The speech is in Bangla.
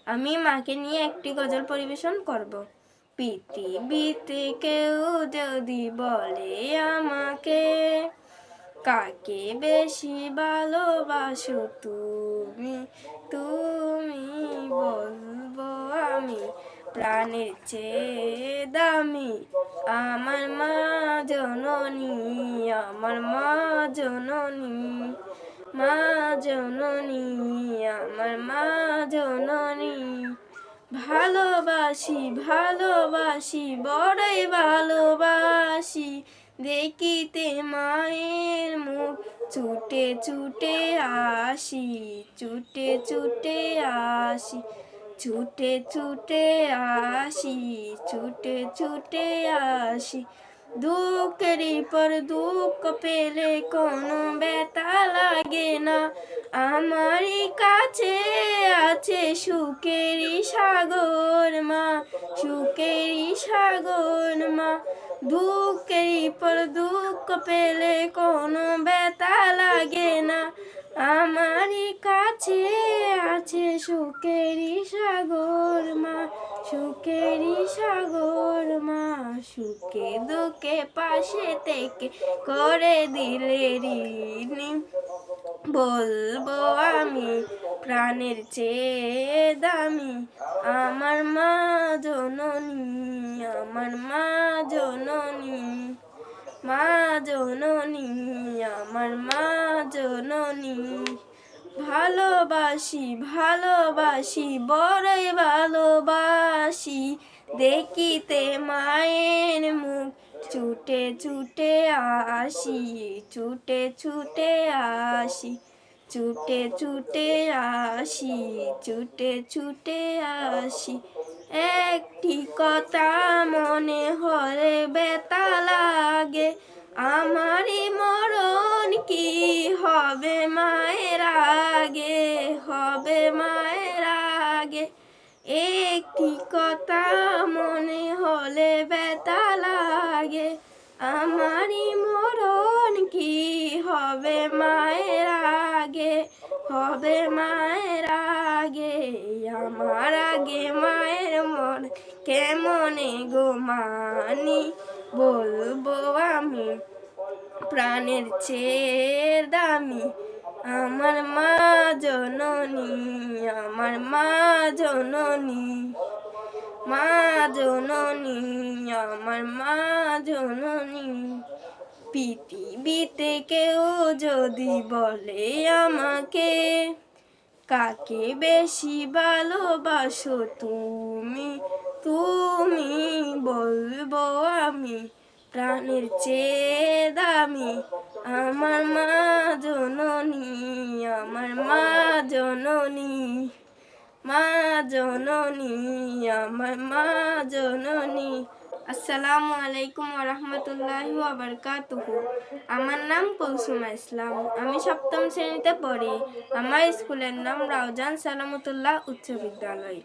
আমি মাকে নিয়ে একটি গজল পরিবেশন করব। পৃথিবীতে কেউ যদি বলে আমাকে, কাকে বেশি ভালোবাসো তুমি, তুমি বলবো আমি প্রাণের চেয়ে দামি আমার মা জননী, আমার মা জননী, মা জননী, আমার মা জননী। ভালোবাসি ভালোবাসি বড়ই ভালোবাসি, দেখিতে মায়ের মুখ ছুটে ছুটে আসি, ছুটে ছুটে আসি, ছুটে ছুটে আসি, ছুটে ছুটে আসি। দুঃখেরই পর দুঃখ পেলে কোনো ব্যথা লাগে না, আমারই কাছে আছে সুখেরই সাগর মা, সুখেরই সাগর মা। দুঃখেরই পর দুঃখ পেলে কোনো ব্যথা লাগে না, আমারই কাছে আছে সুখেরই সাগর মা, সুখেরই সাগর মা। সুখে দুঃখে পাশে থেকে করে দিলে ঋণী, বলবো আমি প্রাণের চেয়ে দামি আমার মা জননী, আমার মা জননী, মা জননী, আমার মা জননী। ভালোবাসি ভালোবাসি বড়ই ভালোবাসি, দেখিতে মায়ের মুখ ছুটে ছুটে আসি, ছুটে ছুটে আসি, ছুটে ছুটে আসি, ছুটে ছুটে আসি। একটি কথা মনে হলে ব্যথা লাগে, আমারই মরণ কি হবে মায়ের আগে, হবে মায়ের আগে। একটি কথা মনে হলে ব্যথা লাগে, আমারই মরণ কি হবে মায়ের আগে, হবে মায়ের আগে। আমার আগে মায়ের মন কেমনে গো মানি, বলবো আমি প্রাণের চেয়ে দামি আমার মা জননী, আমার মা জননী, মা জননী, আমার মা জননী। পৃথিবীতে কেউ যদি বলে আমাকে, কাকে বেশি ভালোবাসো তুমি, তুমি বলবো আমি প্রাণের চেয়ে দামি আমার মা জননী, আমার মা জননী, মা জননী, আমার মা জননী। আসসালামু আলাইকুম ওয়া রাহমাতুল্লাহি ওয়া বারাকাতুহু। আমার নাম কুলসুমা ইসলাম, আমি সপ্তম শ্রেণীতে পড়ি। আমার স্কুলের নাম রাউজান সালামতুল্লাহ উচ্চ বিদ্যালয়।